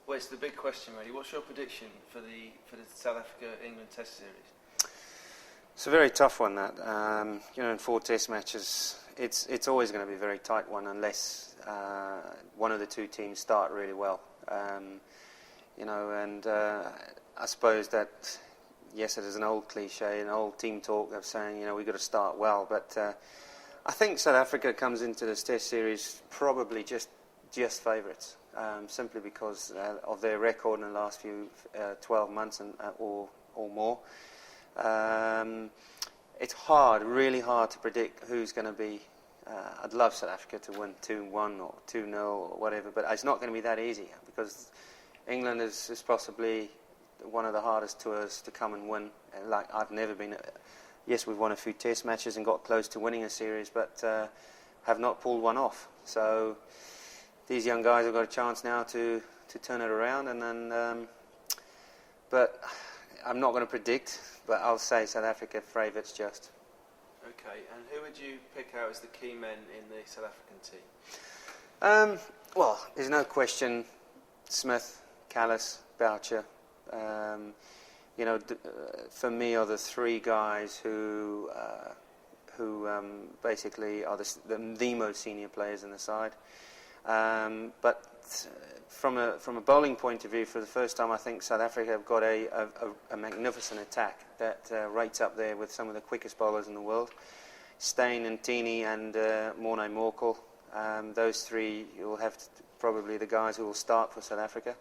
Well, it's the big question, really. What's your prediction for the South Africa-England Test series? It's a very tough one, that. In 4 Test matches, it's always going to be a very tight one unless one of the two teams start really well. I suppose that, yes, it is an old cliche, an old team talk of saying, we've got to start well, but I think South Africa comes into this Test series probably just favourites, simply because of their record in the last few 12 months or more. It's really hard to predict who's going to be. I'd love South Africa to win 2-1 or 2-0 or whatever, but it's not going to be that easy because England is possibly one of the hardest tours to come and win. Like, I've never been. Yes, we've won a few Test matches and got close to winning a series, but have not pulled one off. So these young guys have got a chance now to turn it around, and then. But I'm not going to predict, but I'll say South Africa favourites just. Okay, and who would you pick out as the key men in the South African team? Well, there's no question. Smith, Callis, Boucher. For me, are the 3 guys who basically are the most senior players in the side. But from a bowling point of view, for the first time, I think South Africa have got a magnificent attack that rates up there with some of the quickest bowlers in the world. Steyn and Tini and Morne Morkel. Those 3 will have probably the guys who will start for South Africa.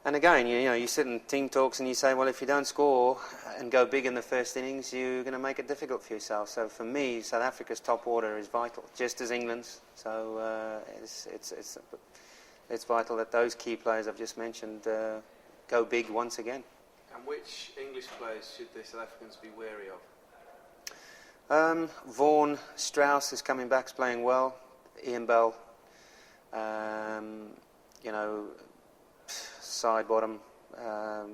And again, you sit in team talks and you say, well, if you don't score and go big in the first innings, you're going to make it difficult for yourself. So for me, South Africa's top order is vital, just as England's. So it's vital that those key players I've just mentioned go big once again. And which English players should the South Africans be wary of? Vaughan, Strauss is coming back, is playing well. Ian Bell, side bottom.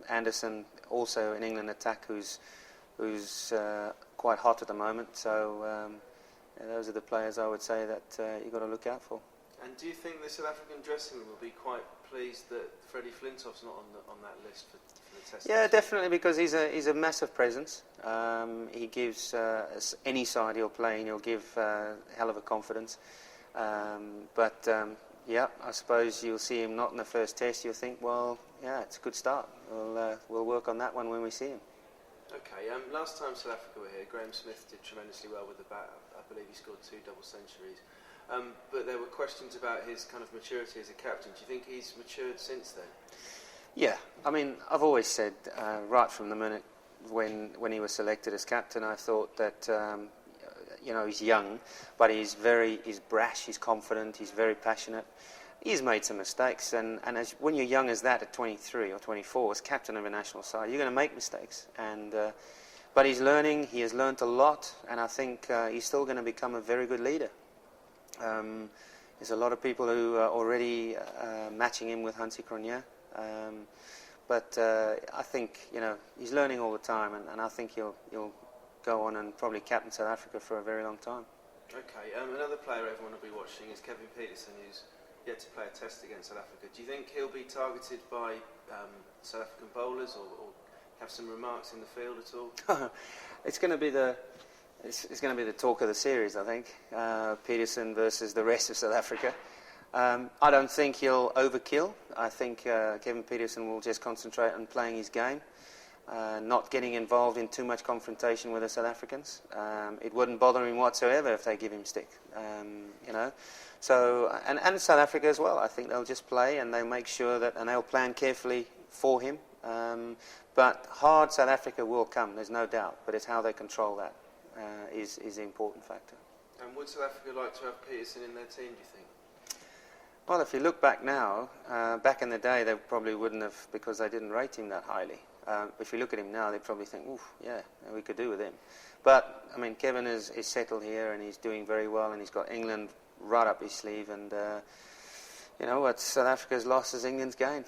Anderson, also in England attack, who's quite hot at the moment. So those are the players I would say that you've got to look out for. And do you think the South African dressing room will be quite pleased that Freddie Flintoff's not on that list for the Test? Yeah, definitely, because he's a massive presence. He gives any side he'll play, and he'll give a hell of a confidence. Yeah, I suppose you'll see him not in the first Test. You'll think, well, yeah, it's a good start. We'll work on that one when we see him. Okay. Last time South Africa were here, Graham Smith did tremendously well with the bat. I believe he scored 2 double centuries. But there were questions about his kind of maturity as a captain. Do you think he's matured since then? Yeah, I mean, I've always said right from the minute when he was selected as captain, I thought that he's young, but he's brash, he's confident, he's very passionate. He's made some mistakes, and when you're young as that at 23 or 24 as captain of a national side, you're going to make mistakes. But he's learning. He has learnt a lot, and I think he's still going to become a very good leader. There's a lot of people who are already matching him with Hansie Cronje. But I think he's learning all the time, and I think he'll go on and probably captain South Africa for a very long time. Okay, another player everyone will be watching is Kevin Pietersen, who's yet to play a Test against South Africa. Do you think he'll be targeted by South African bowlers, or have some remarks in the field at all? It's going to be the talk of the series, I think. Pietersen versus the rest of South Africa. I don't think he'll overkill. I think Kevin Pietersen will just concentrate on playing his game, not getting involved in too much confrontation with the South Africans. It wouldn't bother him whatsoever if they give him stick, So, and South Africa as well. I think they'll just play and they'll make sure that, and they'll plan carefully for him. But hard South Africa will come, there's no doubt. But it's how they control that is the important factor. And would South Africa like to have Pietersen in their team, do you think? Well, if you look back now, back in the day they probably wouldn't have, because they didn't rate him that highly. If you look at him now, they probably think, oof, yeah, we could do with him. But, I mean, Kevin is settled here and he's doing very well, and he's got England right up his sleeve, and what South Africa's lost is England's gain.